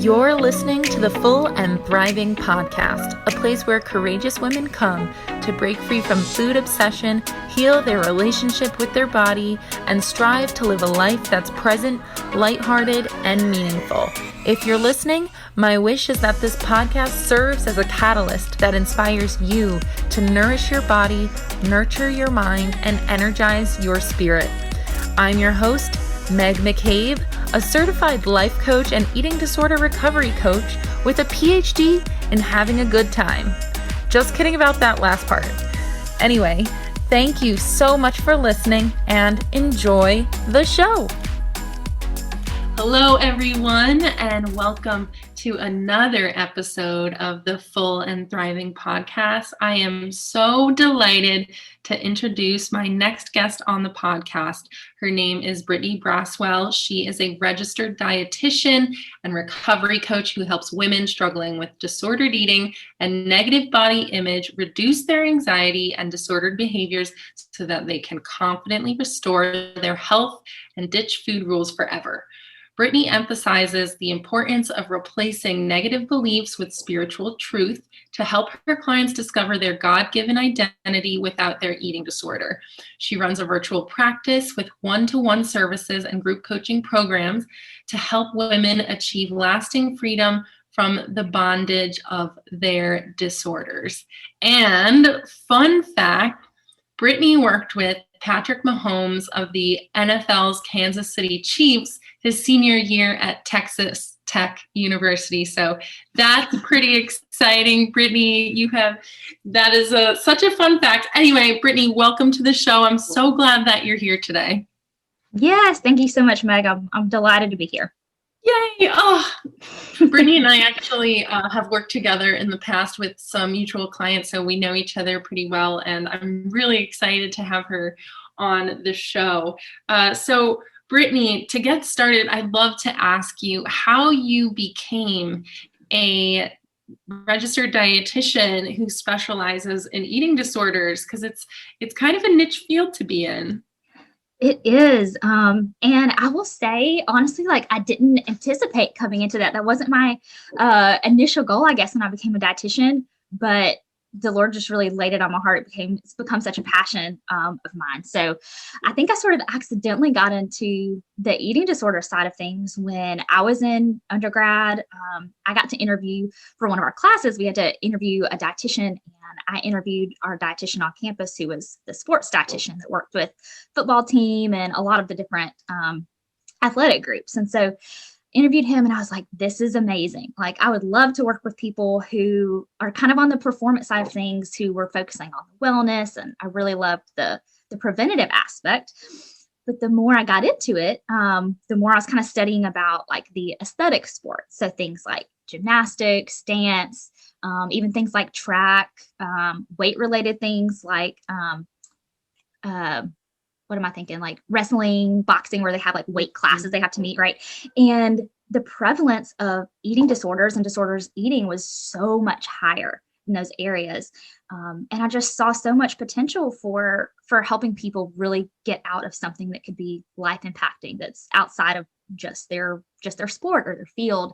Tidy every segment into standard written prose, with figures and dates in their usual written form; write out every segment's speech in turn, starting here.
You're listening to the Full and Thriving podcast, a place where courageous women come to break free from food obsession, heal their relationship with their body, and strive to live a life that's present, lighthearted, and meaningful. If you're listening, my wish is that this podcast serves as a catalyst that inspires you to nourish your body, nurture your mind, and energize your spirit. I'm your host, Meg McCabe, a certified life coach and eating disorder recovery coach with a PhD in having a good time. Just kidding about that last part. Anyway, thank you so much for listening and enjoy the show. Hello, everyone, and welcome to another episode of the Full and Thriving podcast. I am so delighted to introduce my next guest on the podcast. Her name is Brittany Brasswell. She is a registered dietitian and recovery coach who helps women struggling with disordered eating and negative body image reduce their anxiety and disordered behaviors so that they can confidently restore their health and ditch food rules forever. Brittany emphasizes the importance of replacing negative beliefs with spiritual truth to help her clients discover their God-given identity without their eating disorder. She runs a virtual practice with one-to-one services and group coaching programs to help women achieve lasting freedom from the bondage of their disorders. And fun fact, Brittany worked with Patrick Mahomes of the NFL's Kansas City Chiefs his senior year at Texas Tech University. So that's pretty exciting, Brittany. That is such a fun fact. Anyway, Brittany, welcome to the show. I'm so glad that you're here today. Yes, thank you so much, Meg. I'm delighted to be here. Yay! Oh, Brittany and I actually have worked together in the past with some mutual clients, so we know each other pretty well, and I'm really excited to have her on the show. So, Brittany, to get started, I'd love to ask you how you became a registered dietitian who specializes in eating disorders, because it's kind of a niche field to be in. It is. And I will say, honestly, I didn't anticipate coming into that. That wasn't my initial goal, I guess, when I became a dietitian, but the Lord just really laid it on my heart. It's become such a passion of mine. So I think I sort of accidentally got into the eating disorder side of things when I was in undergrad. I got to interview for one of our classes. We had to interview a dietitian, and I interviewed our dietitian on campus who was the sports dietitian that worked with football team and a lot of the different athletic groups. And so interviewed him, and I was like, this is amazing. I would love to work with people who are kind of on the performance side of things, who were focusing on the wellness. And I really loved the preventative aspect. But the more I got into it, the more I was kind of studying about the aesthetic sports. So things like gymnastics, dance, even things like track, weight related things like, what am I thinking? Wrestling, boxing, where they have weight classes they have to meet, right? And the prevalence of eating disorders and disorders eating was so much higher in those areas. And I just saw so much potential for helping people really get out of something that could be life impacting, that's outside of just their sport or their field.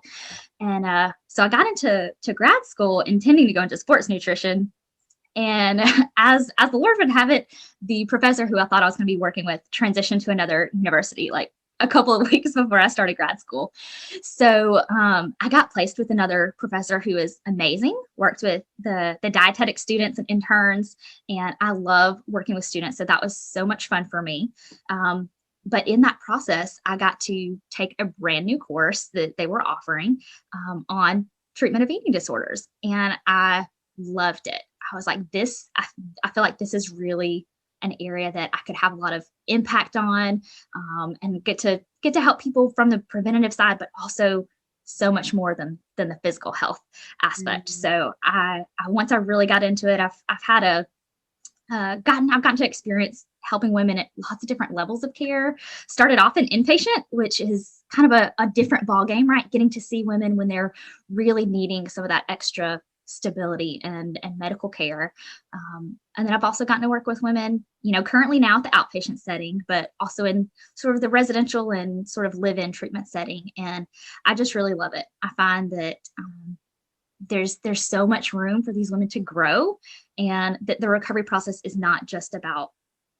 And so I got into grad school intending to go into sports nutrition. And as the Lord would have it, the professor who I thought I was going to be working with transitioned to another university a couple of weeks before I started grad school. So I got placed with another professor who is amazing, worked with the dietetic students and interns, and I love working with students. So that was so much fun for me. But in that process, I got to take a brand new course that they were offering on treatment of eating disorders. And I loved it. I was like, I feel like this is really an area that I could have a lot of impact on, and get to help people from the preventative side, but also so much more than the physical health aspect. Mm-hmm. So I once I really got into it, I've gotten to experience helping women at lots of different levels of care. Started off in inpatient, which is kind of a different ball game, right? Getting to see women when they're really needing some of that extra stability and medical care. And then I've also gotten to work with women, currently now at the outpatient setting, but also in sort of the residential and sort of live-in treatment setting. And I just really love it. I find that there's so much room for these women to grow, and that the recovery process is not just about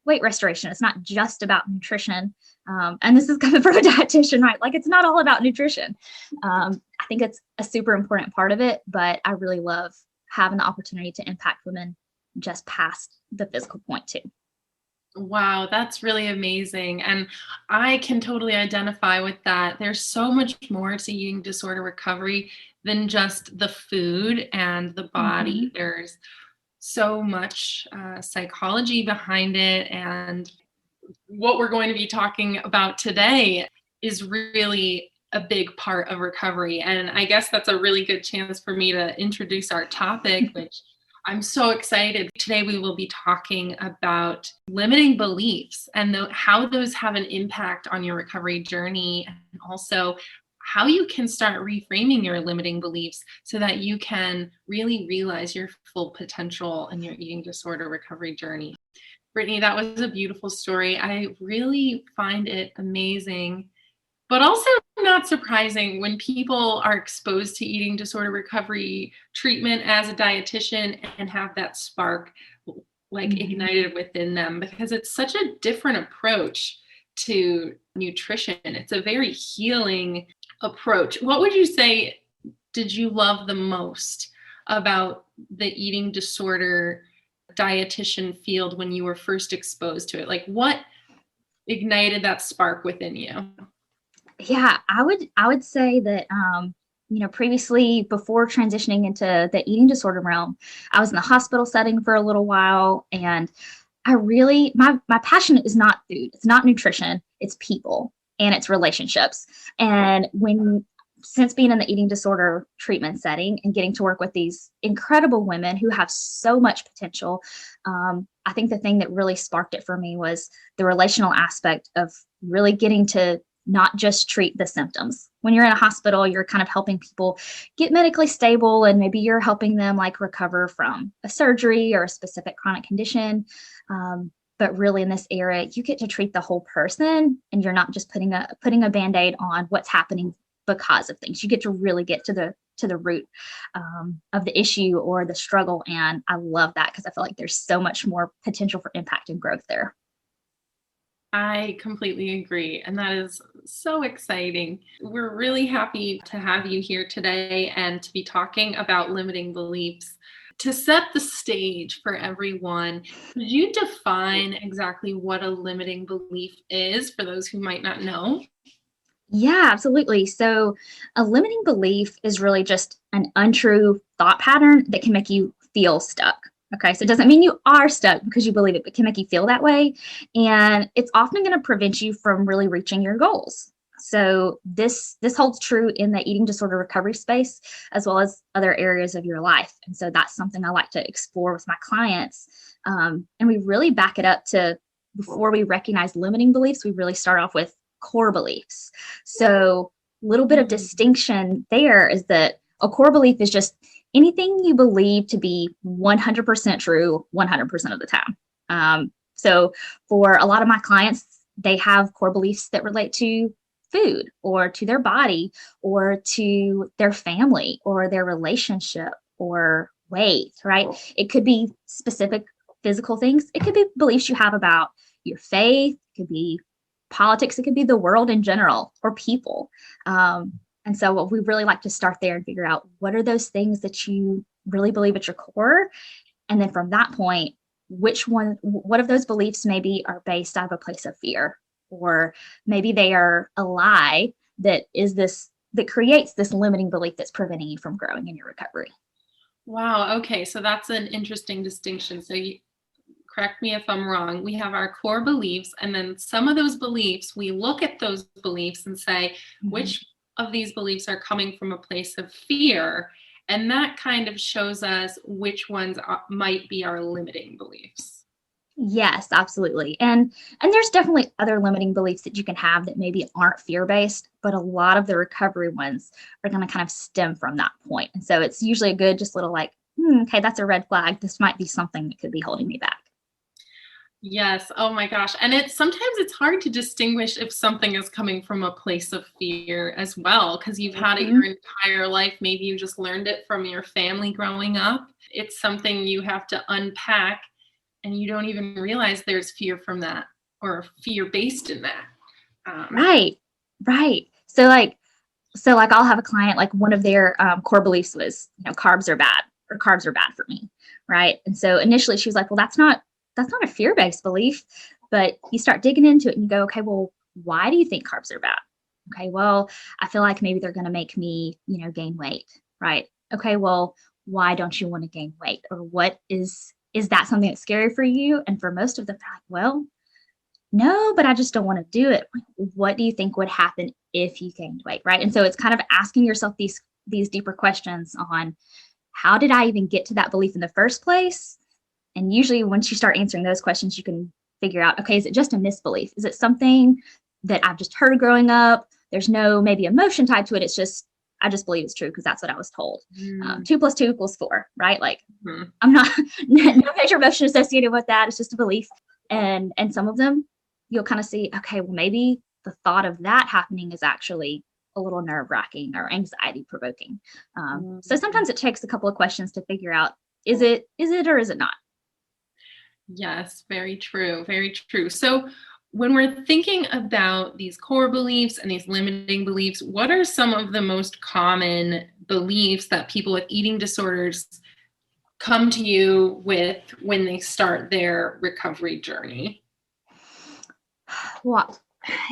weight restoration. It's not just about nutrition. And this is coming from a dietitian, right? Like, it's not all about nutrition. I think it's a super important part of it, but I really love having the opportunity to impact women just past the physical point too. Wow, that's really amazing. And I can totally identify with that. There's so much more to eating disorder recovery than just the food and the body. Mhm. There's so much psychology behind it. And what we're going to be talking about today is really a big part of recovery. And I guess that's a really good chance for me to introduce our topic, which I'm so excited. Today we will be talking about limiting beliefs and how those have an impact on your recovery journey, and also how you can start reframing your limiting beliefs so that you can really realize your full potential in your eating disorder recovery journey. Brittany, that was a beautiful story. I really find it amazing, but also not surprising when people are exposed to eating disorder recovery treatment as a dietitian and have that spark like ignited within them, because it's such a different approach to nutrition. It's a very healing approach. What would you say did you love the most about the eating disorder dietitian field when you were first exposed to it? Like, what ignited that spark within you? Yeah, I would say that previously, before transitioning into the eating disorder realm, I was in the hospital setting for a little while, and I really my passion is not food, it's not nutrition, it's people and it's relationships. And since being in the eating disorder treatment setting and getting to work with these incredible women who have so much potential, I think the thing that really sparked it for me was the relational aspect of really getting to not just treat the symptoms. When you're in a hospital, you're kind of helping people get medically stable, and maybe you're helping them like recover from a surgery or a specific chronic condition. But really, in this area, you get to treat the whole person, and you're not just putting a Band-Aid on what's happening because of things. You get to really get to the root of the issue or the struggle, and I love that because I feel like there's so much more potential for impact and growth there. I completely agree. And that is so exciting. We're really happy to have you here today and to be talking about limiting beliefs. To set the stage for everyone, could you define exactly what a limiting belief is for those who might not know? Yeah, absolutely. So a limiting belief is really just an untrue thought pattern that can make you feel stuck. Okay, so it doesn't mean you are stuck because you believe it, but can make you feel that way. And it's often going to prevent you from really reaching your goals. So this holds true in the eating disorder recovery space as well as other areas of your life. And so that's something I like to explore with my clients. And we really back it up to, before we recognize limiting beliefs, we really start off with core beliefs. So a little bit of distinction there is that a core belief is just anything you believe to be 100% true 100% of the time. So for a lot of my clients, they have core beliefs that relate to food or to their body or to their family or their relationship or weight, right? It could be specific physical things. It could be beliefs you have about your faith. It could be politics. It could be the world in general or people. And so what we really like to start there and figure out, what are those things that you really believe at your core? And then from that point, what of those beliefs maybe are based out of a place of fear, or maybe they are a lie that creates this limiting belief that's preventing you from growing in your recovery. Wow. Okay. So that's an interesting distinction. So correct me if I'm wrong. We have our core beliefs, and then some of those beliefs, we look at those beliefs and say, which of these beliefs are coming from a place of fear? And that kind of shows us which ones might be our limiting beliefs. Yes, absolutely. And there's definitely other limiting beliefs that you can have that maybe aren't fear-based, but a lot of the recovery ones are going to kind of stem from that point. And so it's usually a good just little like, okay, that's a red flag. This might be something that could be holding me back. Yes. Oh my gosh. And it's hard to distinguish if something is coming from a place of fear as well, because you've had it your Mhm. entire life. Maybe you just learned it from your family growing up. It's something you have to unpack, and you don't even realize there's fear from that or fear based in that. Um, Right. Right. So like I'll have a client, like one of their core beliefs was, carbs are bad, or carbs are bad for me, right? And so initially she was like, well, that's not a fear-based belief. But you start digging into it and you go, okay, well, why do you think carbs are bad? Okay, well, I feel like maybe they're going to make me, gain weight, right? Okay, well, why don't you want to gain weight? Or what is that something that's scary for you? And for most of them, they're like, well, no, but I just don't want to do it. What do you think would happen if you gained weight, right? And so it's kind of asking yourself these deeper questions on, how did I even get to that belief in the first place? And usually once you start answering those questions, you can figure out, okay, is it just a misbelief? Is it something that I've just heard growing up? There's no maybe emotion tied to it. It's just, I just believe it's true because that's what I was told. mm, 2 + 2 = 4, right? Like, mhm. I'm not, no major emotion associated with that. It's just a belief. And some of them you'll kind of see, okay, well, maybe the thought of that happening is actually a little nerve wracking or anxiety provoking. So Mm. sometimes it takes a couple of questions to figure out, is it, or is it not? Yes, very true. Very true. So, when we're thinking about these core beliefs and these limiting beliefs, what are some of the most common beliefs that people with eating disorders come to you with when they start their recovery journey? Well,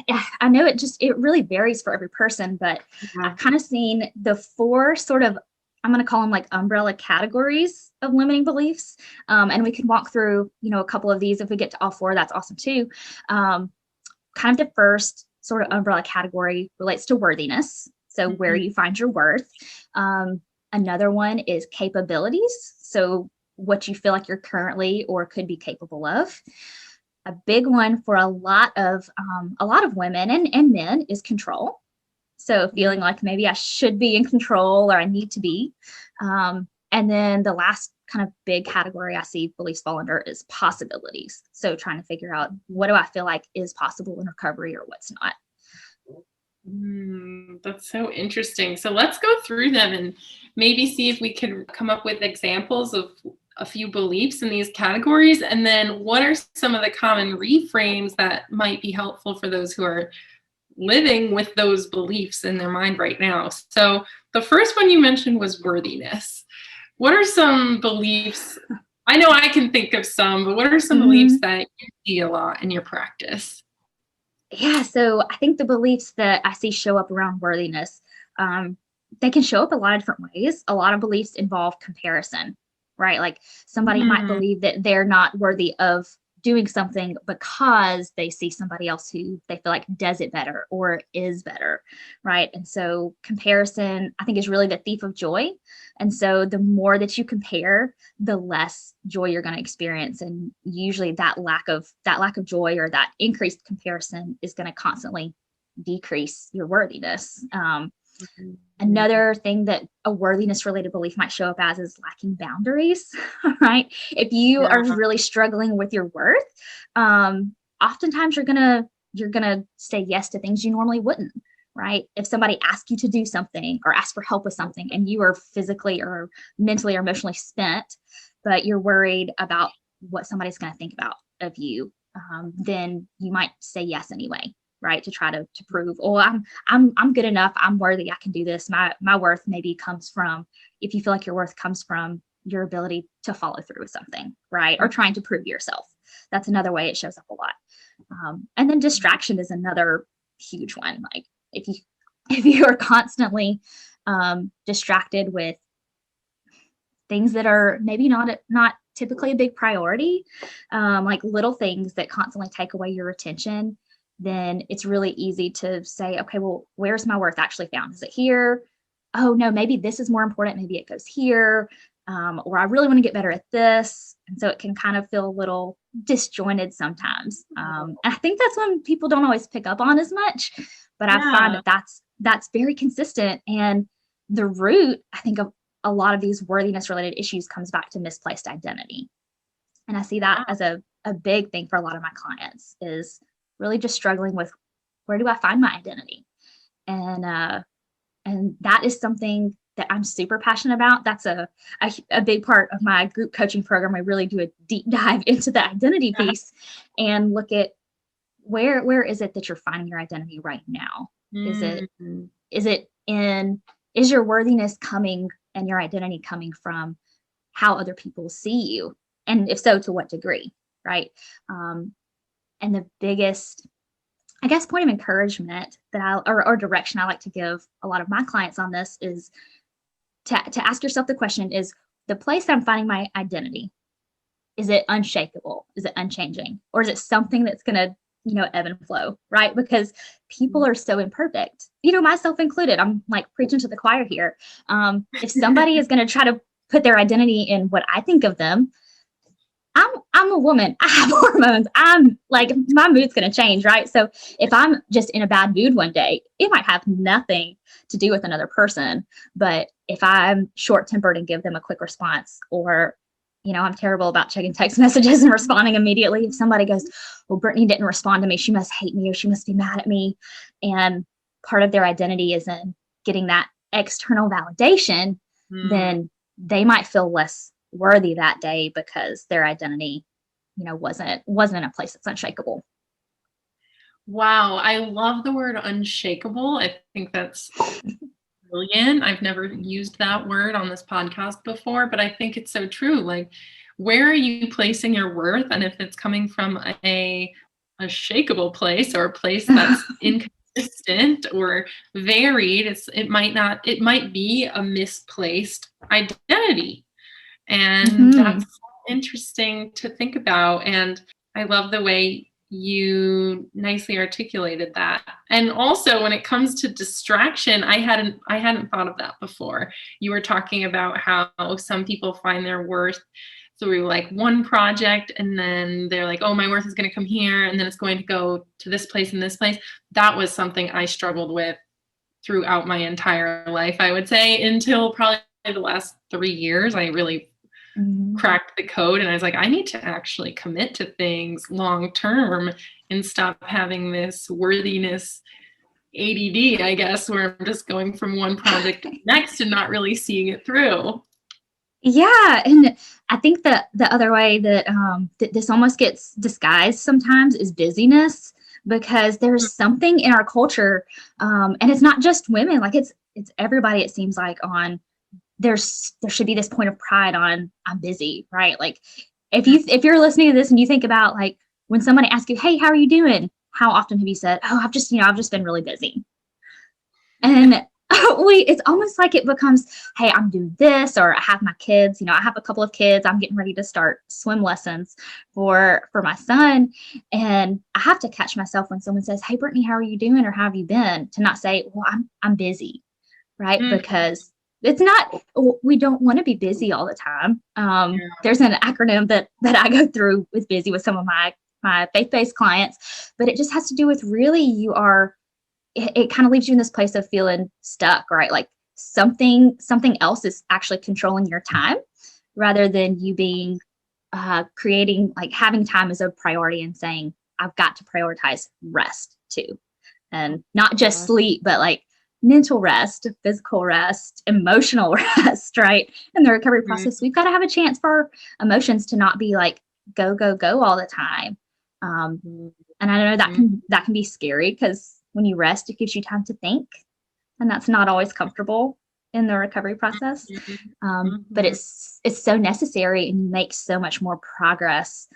yeah, I know it really varies for every person, but I've Yeah. kind of seen the four sort of, I'm going to call them like umbrella categories of limiting beliefs. And we can walk through, a couple of these. If we get to all four, that's awesome too. Um, Kind of the first sort of umbrella category relates to worthiness. So where Mhm. you find your worth. Another one is capabilities. So what you feel like you're currently or could be capable of. A big one for a lot of women and men is control. So feeling like maybe I should be in control or I need to be. And then the last kind of big category I see beliefs fall under is possibilities. So trying to figure out, what do I feel like is possible in recovery or what's not. That's so interesting. So let's go through them and maybe see if we could come up with examples of a few beliefs in these categories. And then what are some of the common reframes that might be helpful for those who are living with those beliefs in their mind right now? So the first one you mentioned was worthiness. What are some beliefs? I know I can think of some, but what are some beliefs Mhm. that you see a lot in your practice? Yeah, so I think the beliefs that I see show up around worthiness, um, they can show up a lot of different ways. A lot of beliefs involve comparison, right? Like somebody might Mm, believe that they're not worthy of doing something because they see somebody else who they feel like does it better or is better, right? And so comparison, I think, is really the thief of joy. And so the more that you compare, the less joy you're going to experience, and usually that lack of joy or that increased comparison is going to constantly decrease your worthiness. mhm. Another thing that a worthiness related belief might show up as is lacking boundaries. Right, if you are Yeah. really struggling with your worth, oftentimes you're gonna say yes to things you normally wouldn't. Right, if somebody asks you to do something or ask for help with something and you are physically or mentally or emotionally spent, but you're worried about what somebody's going to think about of you, then you might say yes anyway, right, to try to prove, oh, I'm good enough, I'm worthy, I can do this. My worth maybe comes from, if you feel like your worth comes from your ability to follow through with something, right, or trying to prove yourself. That's another way it shows up a lot. And then distraction is another huge one. Like if you if you are constantly distracted with things that are maybe not typically a big priority, like little things that constantly take away your attention, then it's really easy to say, okay, well, where's my worth actually found? Is it here? Oh no, maybe this is more important. Maybe it goes here. or I really want to get better at this. And so it can kind of feel a little disjointed sometimes. And I think that's when people don't always pick up on as much, but I find that that's very consistent. And the root, I think, of a lot of these worthiness related issues comes back to misplaced identity. And I see that as a big thing for a lot of my clients, is really just struggling with, where do I find my identity? And that is something that I'm super passionate about. That's a big part of my group coaching program. I really do a deep dive into the identity piece and look at where is it that you're finding your identity right now? Is your worthiness coming and your identity coming from how other people see you? And if so, to what degree, right? And the biggest, I guess, point of encouragement that or direction I like to give a lot of my clients on this is to ask yourself the question, is the place that I'm finding my identity, is it unshakable? Is it unchanging? Or is it something that's going to, ebb and flow, right? Because people are so imperfect, myself included. I'm like preaching to the choir here. If somebody is going to try to put their identity in what I think of them, I'm a woman. I have hormones. I'm like, my mood's going to change, right? So if I'm just in a bad mood one day, it might have nothing to do with another person. But if I'm short-tempered and give them a quick response, or, I'm terrible about checking text messages and responding immediately. If somebody goes, well, Brittany didn't respond to me, she must hate me, or she must be mad at me. And part of their identity is in getting that external validation, then they might feel less worthy that day because their identity, wasn't in a place that's unshakable. Wow, I love the word unshakable. I think that's brilliant. I've never used that word on this podcast before, but I think it's so true. Like, where are you placing your worth? And if it's coming from a shakable place, or a place that's inconsistent or varied, it might be a misplaced identity. And that's interesting to think about. And I love the way you nicely articulated that. And also, when it comes to distraction, I hadn't thought of that before. You were talking about how some people find their worth through like one project, and then they're like, oh, my worth is going to come here, and then it's going to go to this place and this place. That was something I struggled with throughout my entire life, I would say, until probably the last 3 years. I really cracked the code, and I was like, I need to actually commit to things long term and stop having this worthiness ADD, I guess, where I'm just going from one project to the next and not really seeing it through. Yeah, and I think that the other way that this almost gets disguised sometimes is busyness, because there's something in our culture, and it's not just women, like it's everybody, it seems like, on there should be this point of pride on, I'm busy, right? Like if you're listening to this and you think about, like, when somebody asks you, hey, how are you doing? How often have you said, oh, I've just been really busy? And it's almost like it becomes, hey, I'm doing this, or I have my kids, I have a couple of kids, I'm getting ready to start swim lessons for my son. And I have to catch myself when someone says, hey, Brittany, how are you doing? Or how have you been? To not say, well, I'm busy, right? Because it's not, we don't want to be busy all the time. There's an acronym that I go through with busy with some of my faith-based clients, but it just has to do with, really, it kind of leaves you in this place of feeling stuck, right? Like something else is actually controlling your time, rather than you being creating, like, having time as a priority and saying, I've got to prioritize rest too. And not just sleep, but like mental rest, physical rest, emotional rest, right? In the recovery process, we've got to have a chance for emotions to not be like go, go, go all the time. And I know that can be scary, because when you rest, it gives you time to think, and that's not always comfortable in the recovery process. But it's so necessary, and you make so much more progress,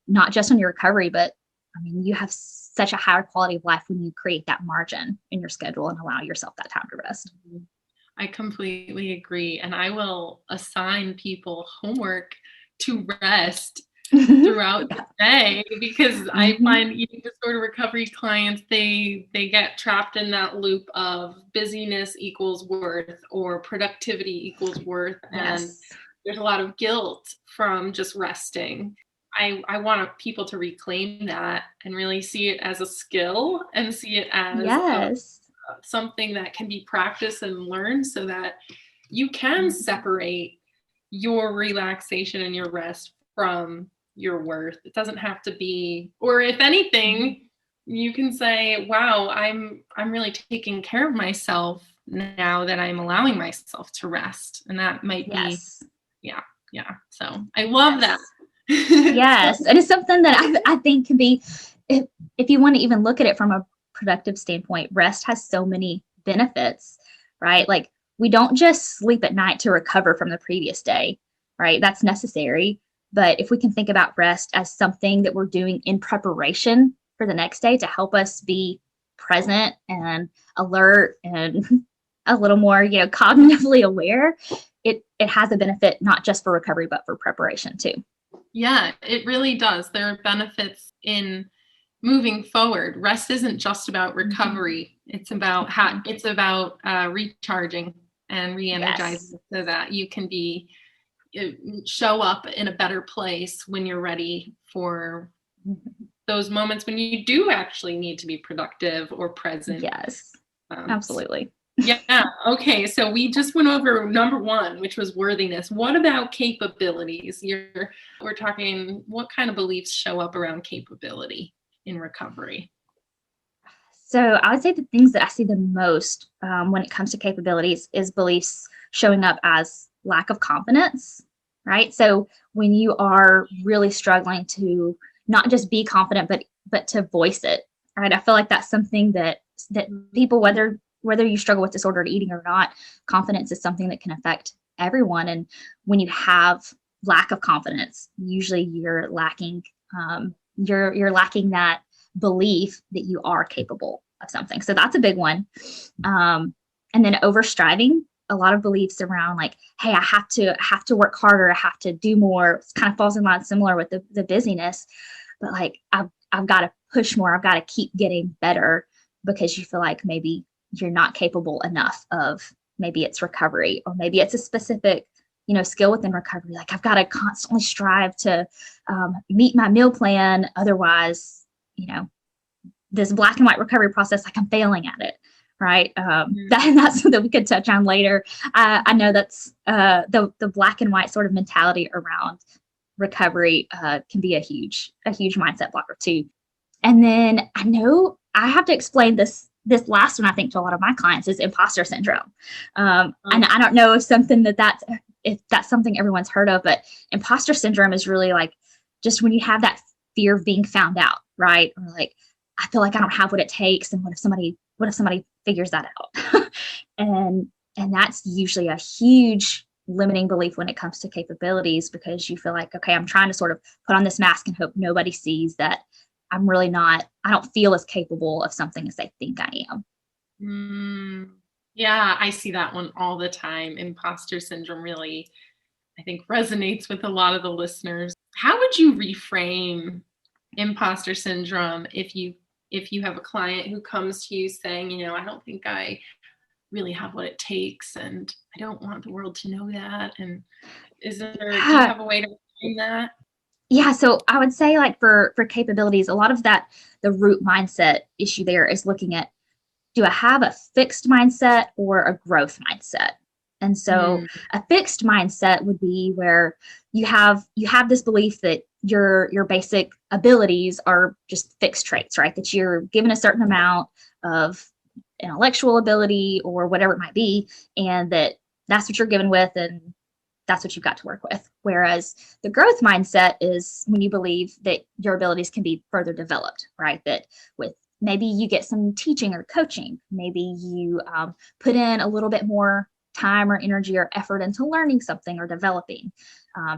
not just on your recovery, but I mean, you have such a higher quality of life when you create that margin in your schedule and allow yourself that time to rest. I completely agree. And I will assign people homework to rest throughout the day, because I find eating disorder recovery clients, they get trapped in that loop of busyness equals worth or productivity equals worth. And Yes. there's a lot of guilt from just resting. I want people to reclaim that and really see it as a skill and see it as Yes. something that can be practiced and learned, so that you can separate your relaxation and your rest from your worth. It doesn't have to be, or if anything, you can say, wow, I'm really taking care of myself now that I'm allowing myself to rest. And that might be, Yes. yeah. So I love that. Yes. And it's something that I think can be, if you want to even look at it from a productive standpoint, rest has so many benefits, right? Like, we don't just sleep at night to recover from the previous day, right? That's necessary. But if we can think about rest as something that we're doing in preparation for the next day to help us be present and alert and a little more, cognitively aware, it has a benefit not just for recovery, but for preparation too. Yeah, it really does. There are benefits in moving forward. Rest isn't just about recovery. It's about recharging and re-energizing, so that you can show up in a better place when you're ready for those moments when you do actually need to be productive or present. Yes, absolutely. Yeah. Okay. So we just went over number 1, which was worthiness. What about capabilities? We're talking, what kind of beliefs show up around capability in recovery? So I would say the things that I see the most when it comes to capabilities is beliefs showing up as lack of confidence, right? So when you are really struggling to not just be confident, but to voice it, right? I feel like that's something that people, whether you struggle with disordered eating or not, confidence is something that can affect everyone. And when you have lack of confidence, usually you're lacking you're lacking that belief that you are capable of something. So that's a big one. And then overstriving, a lot of beliefs around like, hey, I have to work harder, I have to do more. It kind of falls in line similar with the busyness, but like I've got to push more, I've got to keep getting better, because you feel like maybe you're not capable enough of, maybe it's recovery, or maybe it's a specific skill within recovery. Like, I've got to constantly strive to meet my meal plan, otherwise this black and white recovery process, like I'm failing at it, right? That's something we could touch on later. I know that's the black and white sort of mentality around recovery can be a huge mindset blocker too. And then I know I have to explain this last one, I think, to a lot of my clients, is imposter syndrome. And I don't know if that's something everyone's heard of, but imposter syndrome is really like just when you have that fear of being found out, right? Or like, I feel like I don't have what it takes, and what if somebody figures that out? and that's usually a huge limiting belief when it comes to capabilities, because you feel like, okay, I'm trying to sort of put on this mask and hope nobody sees that I don't feel as capable of something as they think I am. Yeah, I see that one all the time. Imposter syndrome really, I think, resonates with a lot of the listeners. How would you reframe imposter syndrome if you have a client who comes to you saying, I don't think I really have what it takes, and I don't want the world to know that? And do you have a way to reframe that? Yeah, so I would say, like, for capabilities, a lot of that, the root mindset issue there is looking at, do I have a fixed mindset or a growth mindset? And so a fixed mindset would be where you have this belief that your basic abilities are just fixed traits, right? That you're given a certain amount of intellectual ability or whatever it might be, and that's what you're given with, and that's what you've got to work with. Whereas the growth mindset is when you believe that your abilities can be further developed, right? That with maybe you get some teaching or coaching, maybe you put in a little bit more time or energy or effort into learning something or developing.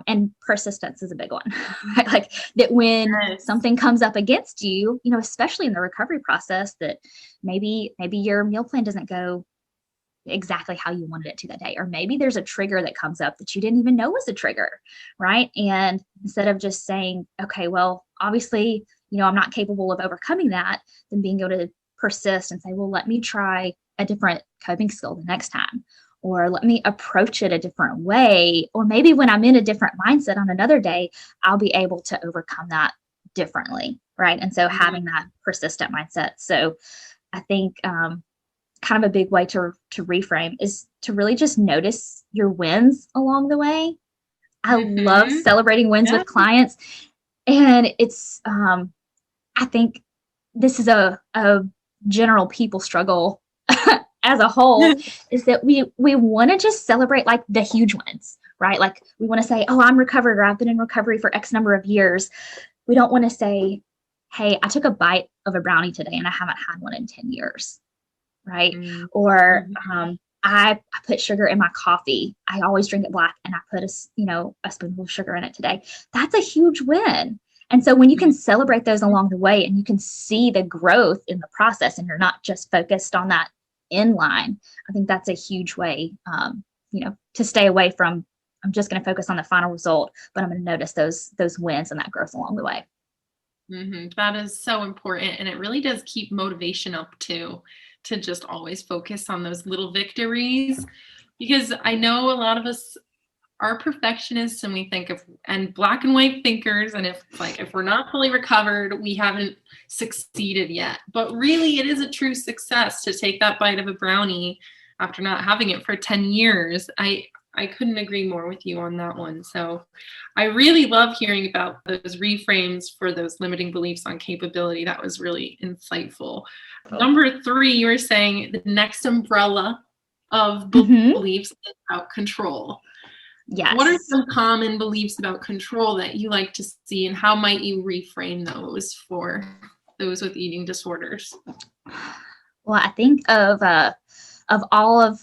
And persistence is a big one, right? Like that when something comes up against you, especially in the recovery process, that maybe your meal plan doesn't go exactly how you wanted it to that day. Or maybe there's a trigger that comes up that you didn't even know was a trigger, right? And instead of just saying, okay, well, obviously, I'm not capable of overcoming that, then being able to persist and say, well, let me try a different coping skill the next time, or let me approach it a different way. Or maybe when I'm in a different mindset on another day, I'll be able to overcome that differently, right? And so having that persistent mindset. So I think kind of a big way to reframe is to really just notice your wins along the way. I love celebrating wins with clients. And it's, I think this is a general people struggle as a whole, is that we want to just celebrate like the huge wins, right? Like we want to say, oh, I'm recovered, or I've been in recovery for X number of years. We don't want to say, hey, I took a bite of a brownie today and I haven't had one in 10 years, right? Or I put sugar in my coffee. I always drink it black and I put a spoonful of sugar in it today. That's a huge win. And so when you can celebrate those along the way and you can see the growth in the process and you're not just focused on that end line, I think that's a huge way, to stay away from, I'm just going to focus on the final result, but I'm going to notice those wins and that growth along the way. That is so important. And it really does keep motivation up too, to just always focus on those little victories. Because I know a lot of us are perfectionists and we think and black and white thinkers. And if we're not fully recovered, we haven't succeeded yet. But really, it is a true success to take that bite of a brownie after not having it for 10 years. I couldn't agree more with you on that one. So I really love hearing about those reframes for those limiting beliefs on capability. That was really insightful. Number 3, you were saying the next umbrella of beliefs is about control. Yes. What are some common beliefs about control that you like to see, and how might you reframe those for those with eating disorders? Well, I think of all of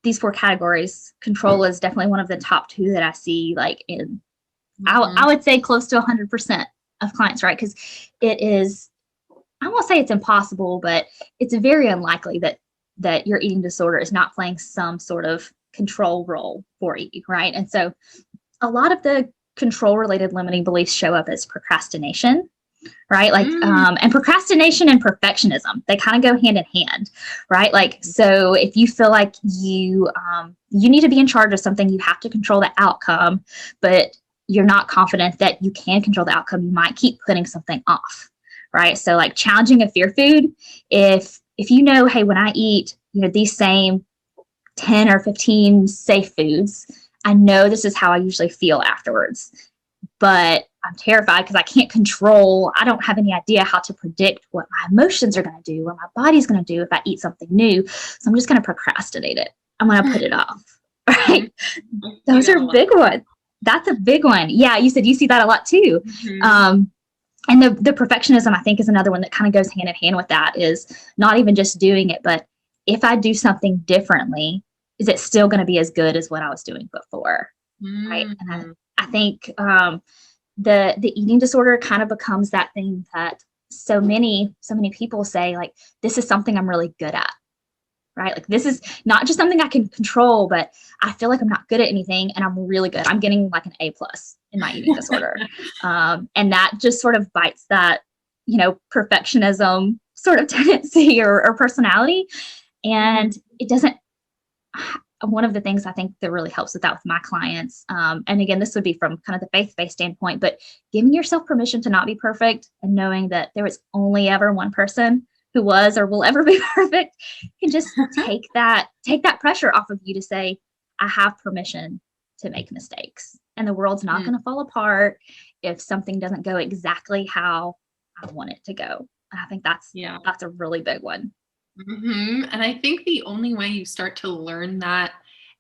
these 4 categories, control is definitely one of the top 2 that I see, like in, I would say close to 100% of clients, right? Because it is, I won't say it's impossible, but it's very unlikely that your eating disorder is not playing some sort of control role for you, right? And so a lot of the control related limiting beliefs show up as procrastination, right? Like, and procrastination and perfectionism, they kind of go hand in hand, right? Like, so if you feel like you need to be in charge of something, you have to control the outcome, but you're not confident that you can control the outcome, you might keep putting something off, right? So like challenging a fear food, if you know, hey, when I eat, these same 10 or 15 safe foods, I know this is how I usually feel afterwards, but I'm terrified because I don't have any idea how to predict what my emotions are going to do, what my body's going to do if I eat something new. So I'm just going to procrastinate it. I'm going to put it off, right? Those are big ones. That's a big one. Yeah, you said you see that a lot too. And the perfectionism, I think, is another one that kind of goes hand in hand with that, is not even just doing it, but if I do something differently, is it still going to be as good as what I was doing before? Right. And I think the eating disorder kind of becomes that thing that so many people say, like, this is something I'm really good at, right? Like, this is not just something I can control, but I feel like I'm not good at anything and I'm really good. I'm getting like an A+ in my eating disorder. And that just sort of bites that, perfectionism sort of tendency or personality. And it doesn't, one of the things I think that really helps with that with my clients, and again, this would be from kind of the faith-based standpoint, but giving yourself permission to not be perfect and knowing that there was only ever one person who was or will ever be perfect, can just take that pressure off of you to say, I have permission to make mistakes and the world's not going to fall apart if something doesn't go exactly how I want it to go. And I think that's a really big one. And I think the only way you start to learn that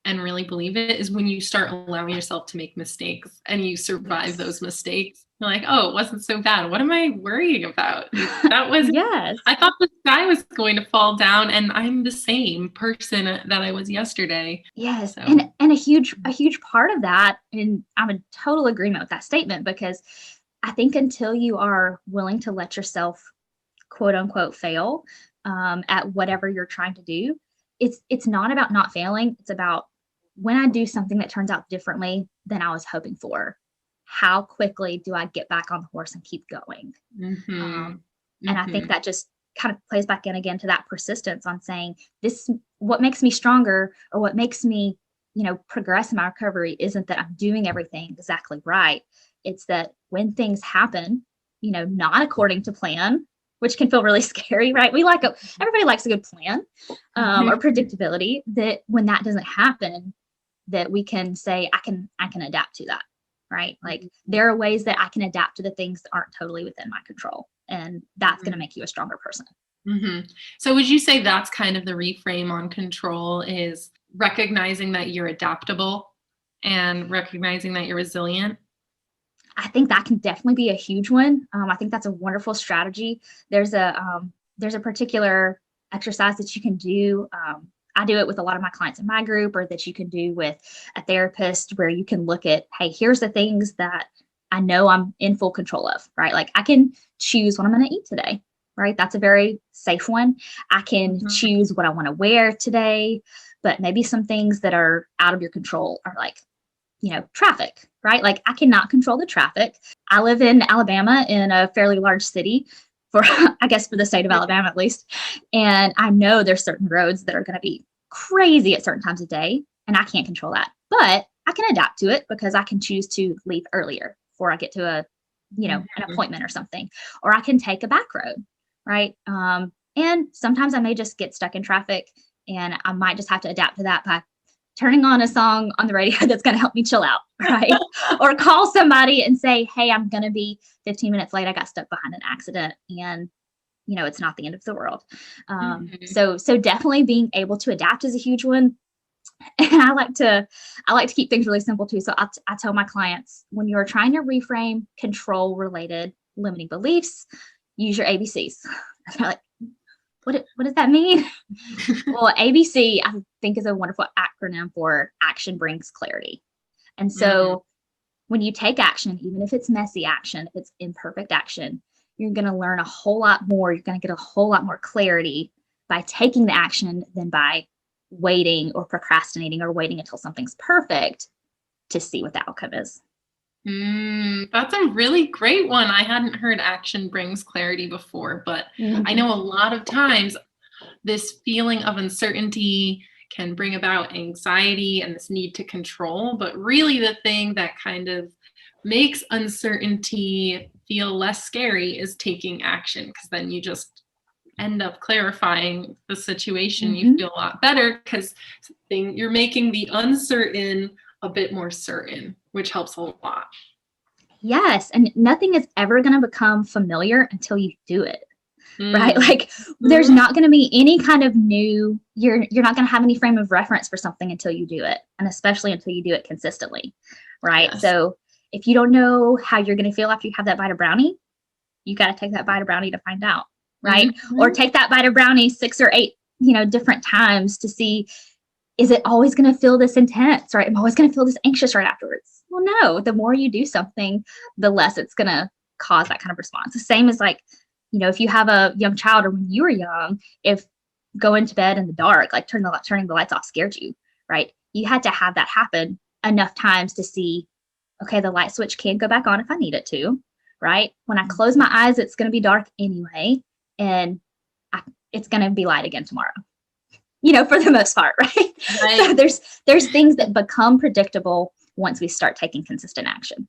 and really believe it is when you start allowing yourself to make mistakes and you survive those mistakes. You're like, oh, it wasn't so bad. What am I worrying about? That was, I thought the sky was going to fall down and I'm the same person that I was yesterday. Yes. So. And a huge part of that, and I'm in total agreement with that statement, because I think until you are willing to let yourself, quote unquote, fail, at whatever you're trying to do, it's not about not failing. It's about when I do something that turns out differently than I was hoping for, how quickly do I get back on the horse and keep going? And I think that just kind of plays back in again to that persistence on saying this, what makes me stronger or what makes me, progress in my recovery isn't that I'm doing everything exactly right. It's that when things happen, not according to plan, which can feel really scary, right? Everybody likes a good plan or predictability, that when that doesn't happen, that we can say, I can adapt to that, right? Like there are ways that I can adapt to the things that aren't totally within my control. And that's going to make you a stronger person. So would you say that's kind of the reframe on control, is recognizing that you're adaptable and recognizing that you're resilient? I think that can definitely be a huge one. I think that's a wonderful strategy. There's a particular exercise that you can do. I do it with a lot of my clients in my group, or that you can do with a therapist, where you can look at, hey, here's the things that I know I'm in full control of, right? Like I can choose what I'm going to eat today, right? That's a very safe one. I can choose what I want to wear today, but maybe some things that are out of your control are like, traffic, right? Like I cannot control the traffic. I live in Alabama, in a fairly large city, for the state of Alabama at least. And I know there's certain roads that are going to be crazy at certain times of day, and I can't control that. But I can adapt to it because I can choose to leave earlier before I get to an appointment or something, or I can take a back road, right? And sometimes I may just get stuck in traffic, and I might just have to adapt to that by turning on a song on the radio that's going to help me chill out, right? Or call somebody and say, hey, I'm going to be 15 minutes late. I got stuck behind an accident, and it's not the end of the world. So definitely being able to adapt is a huge one. And I like to keep things really simple too. So I tell my clients, when you're trying to reframe control related limiting beliefs, use your ABCs. They're like, what does that mean? Well, ABC, I think, is a wonderful acronym for action brings clarity. And so when you take action, even if it's messy action, if it's imperfect action, you're going to learn a whole lot more. You're going to get a whole lot more clarity by taking the action than by waiting or procrastinating or waiting until something's perfect to see what the outcome is. That's a really great one. I hadn't heard action brings clarity before, but I know a lot of times this feeling of uncertainty can bring about anxiety and this need to control. But really the thing that kind of makes uncertainty feel less scary is taking action, because then you just end up clarifying the situation. You feel a lot better because you're making the uncertain a bit more certain, which helps a lot. Yes. And nothing is ever going to become familiar until you do it. Right? Like there's not going to be any kind of new, you're not going to have any frame of reference for something until you do it. And especially until you do it consistently. Right. Yes. So if you don't know how you're going to feel after you have that bite of brownie, you got to take that bite of brownie to find out. Right. Or take that bite of brownie 6 or 8, different times to see, is it always going to feel this intense, right? I'm always going to feel this anxious right afterwards. Well, no, the more you do something, the less it's going to cause that kind of response. The same as like, if you have a young child, or when you were young, if going to bed in the dark, like turning the lights off scared you, right? You had to have that happen enough times to see, okay, the light switch can go back on if I need it to, right? When I close my eyes, it's going to be dark anyway, and it's going to be light again tomorrow. For the most part, right? So there's things that become predictable once we start taking consistent action.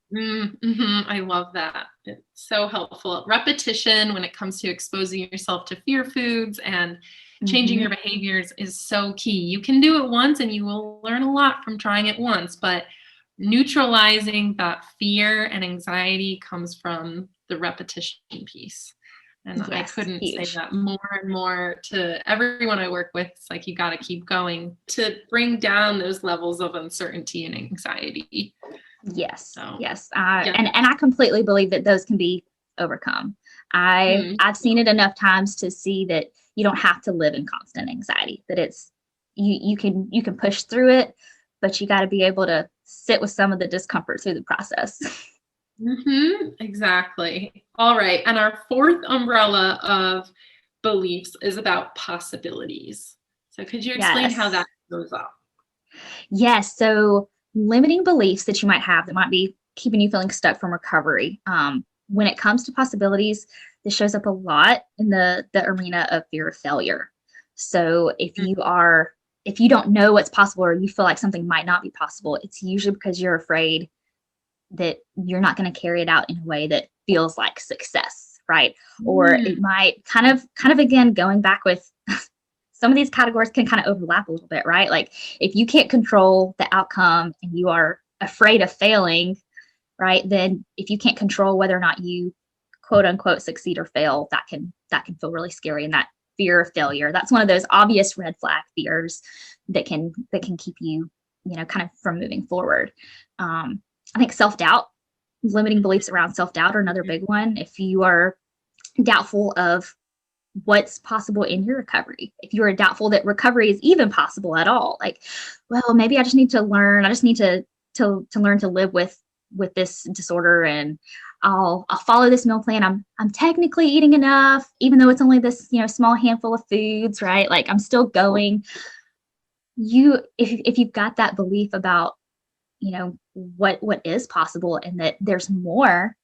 I love that. It's so helpful. Repetition when it comes to exposing yourself to fear foods and changing your behaviors is so key. You can do it once and you will learn a lot from trying it once, but neutralizing that fear and anxiety comes from the repetition piece. And yes, I couldn't say that more and more to everyone I work with. It's like, you got to keep going to bring down those levels of uncertainty and anxiety. Yes. So, yes. And I completely believe that those can be overcome. I've seen it enough times to see that you don't have to live in constant anxiety, that it's, you can push through it, but you got to be able to sit with some of the discomfort through the process. Exactly. All right. And our fourth umbrella of beliefs is about possibilities. So could you explain how Yes. that goes off? Yes. So limiting beliefs that you might have that might be keeping you feeling stuck from recovery. When it comes to possibilities, this shows up a lot in the arena of fear of failure. So if you don't know what's possible or you feel like something might not be possible, it's usually because you're afraid that you're not going to carry it out in a way that feels like success, right? Or Mm. it might kind of again going back with some of these categories can kind of overlap a little bit, right? Like if you can't control the outcome and you are afraid of failing, right? Then if you can't control whether or not you quote unquote succeed or fail, that can feel really scary. And that fear of failure, that's one of those obvious red flag fears that can keep you, kind of from moving forward. I think self-doubt, limiting beliefs around self-doubt are another big one. If you are doubtful of what's possible in your recovery, if you are doubtful that recovery is even possible at all, like, well, maybe I just need to learn, I just need to learn to live with this disorder, and I'll follow this meal plan. I'm technically eating enough, even though it's only this, small handful of foods, right? Like I'm still going. If you've got that belief about, what is possible and that there's more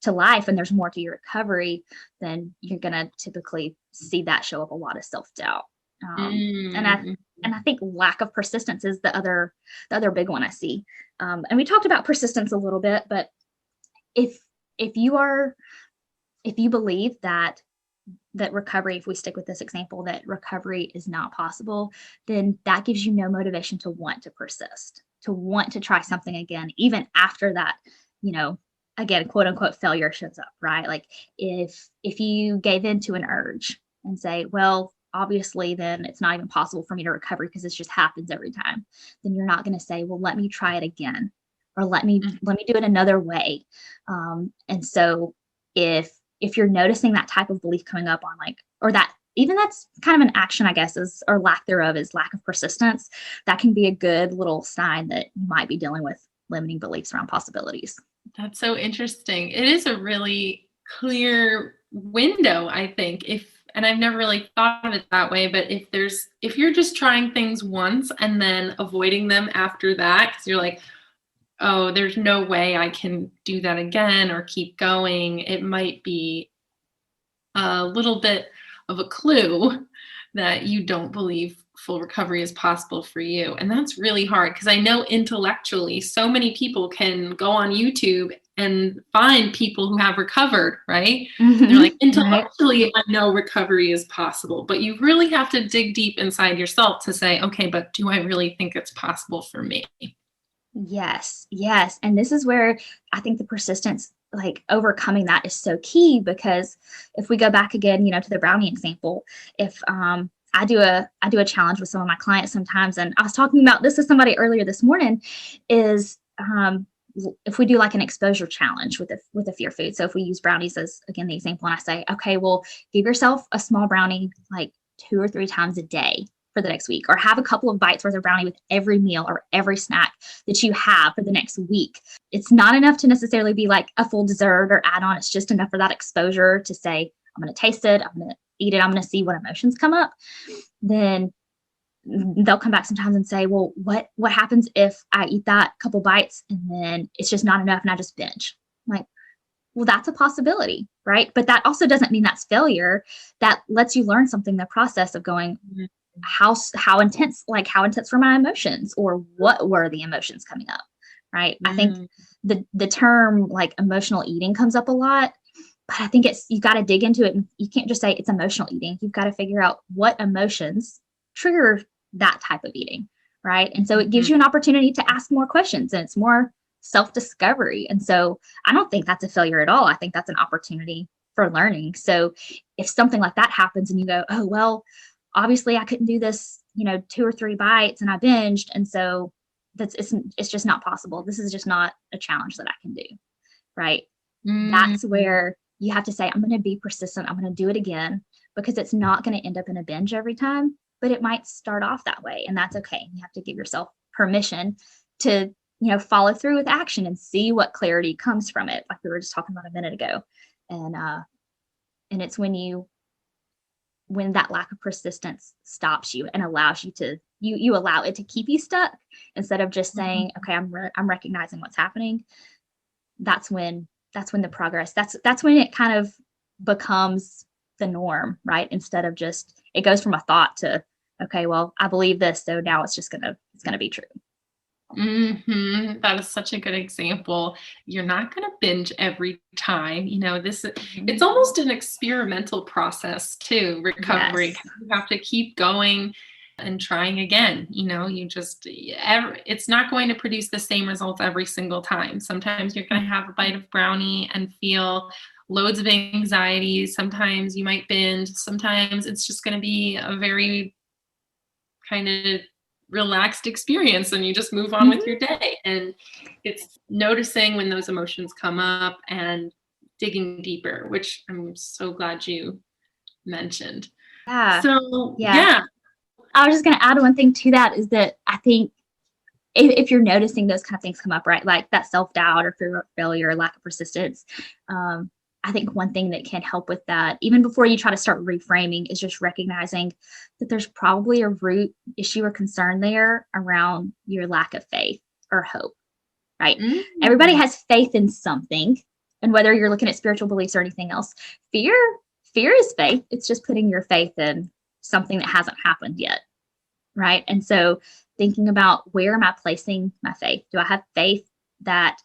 to life and there's more to your recovery, then you're going to typically see that show up a lot of self-doubt. Um, and I Mm. and I think lack of persistence is the other big one I see. And we talked about persistence a little bit, but if if you are if you believe that recovery, if we stick with this example, that recovery is not possible, then that gives you no motivation to want to persist, to want to try something again, even after that, you know, again, quote unquote failure shows up, right? Like if you gave in to an urge and say, well, obviously then it's not even possible for me to recover because this just happens every time, then you're not going to say, well, let me try it again, or let me do it another way. And so if you're noticing that type of belief coming up on, like, or that even that's kind of an action, I guess, is, or lack thereof is lack of persistence, that can be a good little sign that you might be dealing with limiting beliefs around possibilities. That's so interesting. It is a really clear window, I think. And I've never really thought of it that way, but if you're just trying things once and then avoiding them after that, because you're like, oh, there's no way I can do that again or keep going, it might be a little bit of a clue that you don't believe full recovery is possible for you. And that's really hard because I know intellectually so many people can go on YouTube and find people who have recovered, right? They're like, Right. intellectually, I know recovery is possible, but you really have to dig deep inside yourself to say, okay, but do I really think it's possible for me? Yes, yes. And this is where I think the persistence, like overcoming that, is so key, because if we go back again, to the brownie example, if I do a challenge with some of my clients sometimes, and I was talking about this with somebody earlier this morning, is if we do like an exposure challenge with a fear food. So if we use brownies as again the example, and I say, okay, well, give yourself a small brownie like 2 or 3 times a day for the next week, or have a couple of bites worth of brownie with every meal or every snack that you have for the next week. It's not enough to necessarily be like a full dessert or add on. It's just enough for that exposure to say, I'm going to taste it, I'm going to eat it, I'm going to see what emotions come up. Then they'll come back sometimes and say, well, what happens if I eat that couple bites and then it's just not enough and I just binge? I'm like, well, that's a possibility, right? But that also doesn't mean that's failure. That lets you learn something in the process of going, how intense, like how intense were my emotions, or what were the emotions coming up, right? I think the term like emotional eating comes up a lot, but I think you got to dig into it, and you can't just say it's emotional eating. You've got to figure out what emotions trigger that type of eating, right? And so it gives you an opportunity to ask more questions, and it's more self-discovery. And so I don't think that's a failure at all. I think that's an opportunity for learning. So if something like that happens and you go, oh, well, obviously I couldn't do this, 2 or 3 bites and I binged. And so it's just not possible. This is just not a challenge that I can do. Right. That's where you have to say, I'm going to be persistent. I'm going to do it again, because it's not going to end up in a binge every time, but it might start off that way. And that's okay. You have to give yourself permission to, follow through with action and see what clarity comes from it. Like we were just talking about a minute ago. And it's when you when that lack of persistence stops you and allows you to, you allow it to keep you stuck instead of just saying, okay, I'm recognizing what's happening. That's when the progress, that's when it kind of becomes the norm, right? Instead of just, it goes from a thought to, okay, well, I believe this, so now it's gonna be true. That is such a good example. You're not going to binge every time. It's almost an experimental process too, recovery. Yes. You have to keep going and trying again. It's not going to produce the same results every single time. Sometimes you're going to have a bite of brownie and feel loads of anxiety. Sometimes you might binge. Sometimes it's just going to be a very kind of relaxed experience and you just move on with your day. And it's noticing when those emotions come up and digging deeper, which I'm so glad you mentioned. Yeah. So yeah. I was just going to add one thing to that, is that I think if you're noticing those kind of things come up, right, like that self-doubt or fear of failure, lack of persistence, I think one thing that can help with that, even before you try to start reframing, is just recognizing that there's probably a root issue or concern there around your lack of faith or hope, right? Everybody has faith in something. And whether you're looking at spiritual beliefs or anything else, fear is faith. It's just putting your faith in something that hasn't happened yet, right? And so thinking about, where am I placing my faith? Do I have faith that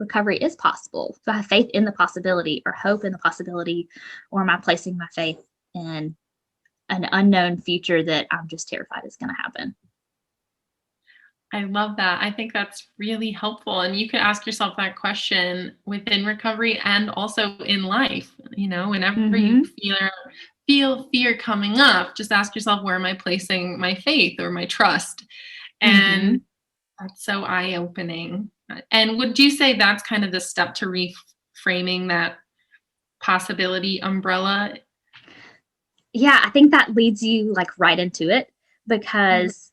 recovery is possible? Do I have faith in the possibility or hope in the possibility? Or am I placing my faith in an unknown future that I'm just terrified is going to happen? I love that. I think that's really helpful. And you could ask yourself that question within recovery and also in life. Whenever you feel fear coming up, just ask yourself, where am I placing my faith or my trust? And that's so eye-opening. And would you say that's kind of the step to reframing that possibility umbrella? Yeah, I think that leads you like right into it, because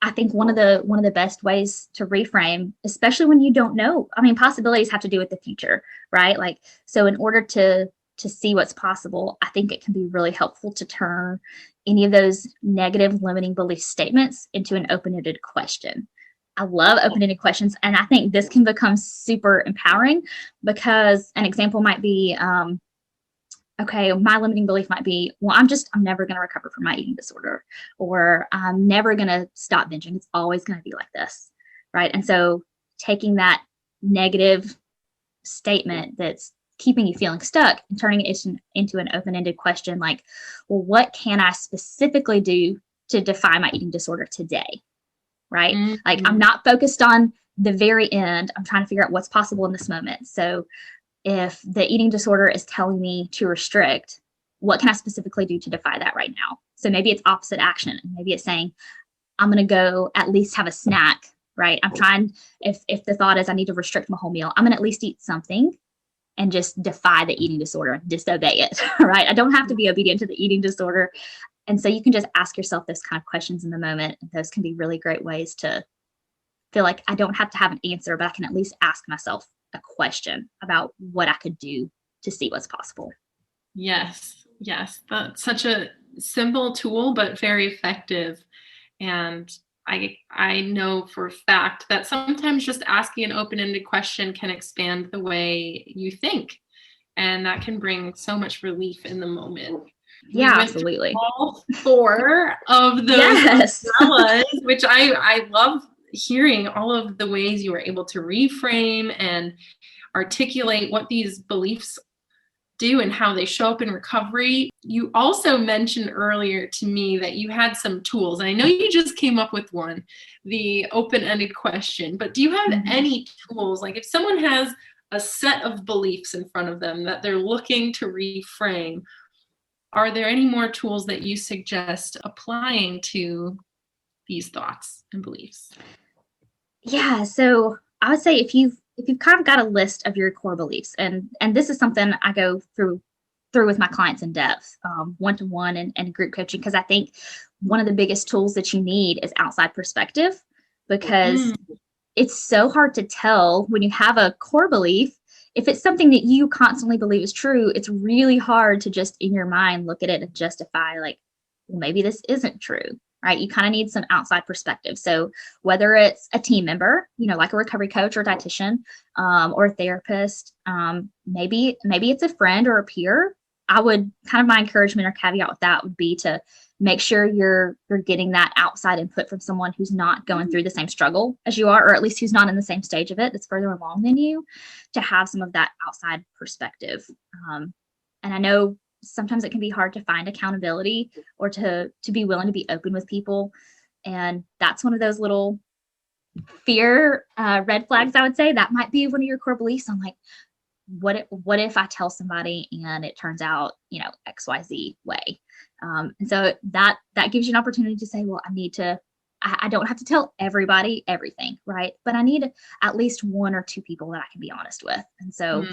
I think one of the best ways to reframe, especially when you don't know, I mean, possibilities have to do with the future, right? Like, so in order to see what's possible, I think it can be really helpful to turn any of those negative limiting belief statements into an open-ended question. I love open-ended questions, and I think this can become super empowering, because an example might be, okay, my limiting belief might be, well, I'm never going to recover from my eating disorder, or I'm never going to stop binging. It's always going to be like this, right? And so taking that negative statement that's keeping you feeling stuck and turning it into an open-ended question, like, well, what can I specifically do to defy my eating disorder today, right? Like, I'm not focused on the very end. I'm trying to figure out what's possible in this moment. So if the eating disorder is telling me to restrict, what can I specifically do to defy that right now? So maybe it's opposite action. Maybe it's saying, I'm going to go at least have a snack, right? I'm trying, if the thought is I need to restrict my whole meal, I'm going to at least eat something and just defy the eating disorder, disobey it, right? I don't have to be obedient to the eating disorder. And so you can just ask yourself those kind of questions in the moment. And those can be really great ways to feel like I don't have to have an answer, but I can at least ask myself a question about what I could do to see what's possible. Yes. That's such a simple tool, but very effective. And I know for a fact that sometimes just asking an open-ended question can expand the way you think. And that can bring so much relief in the moment. Yeah, absolutely. All 4 of those umbrellas, which I love hearing all of the ways you were able to reframe and articulate what these beliefs do and how they show up in recovery. You also mentioned earlier to me that you had some tools. And I know you just came up with one, the open-ended question, but do you have any tools? Like if someone has a set of beliefs in front of them that they're looking to reframe, are there any more tools that you suggest applying to these thoughts and beliefs? Yeah, so I would say if you've kind of got a list of your core beliefs, and this is something I go through with my clients in depth, one-to-one and group coaching, because I think one of the biggest tools that you need is outside perspective, because it's so hard to tell when you have a core belief if it's something that you constantly believe is true, it's really hard to just in your mind look at it and justify like, well, maybe this isn't true, right? You kind of need some outside perspective. So whether it's a team member, like a recovery coach or dietitian, or a therapist, maybe it's a friend or a peer. I would kind of, my encouragement or caveat with that would be to make sure you're getting that outside input from someone who's not going through the same struggle as you are, or at least who's not in the same stage of it, that's further along than you, to have some of that outside perspective. And I know sometimes it can be hard to find accountability or to be willing to be open with people. And that's one of those little fear red flags, I would say. That might be one of your core beliefs. I'm like, what if I tell somebody and it turns out, XYZ way. And so that gives you an opportunity to say, well, I don't have to tell everybody everything, right? But I need at least one or two people that I can be honest with. And so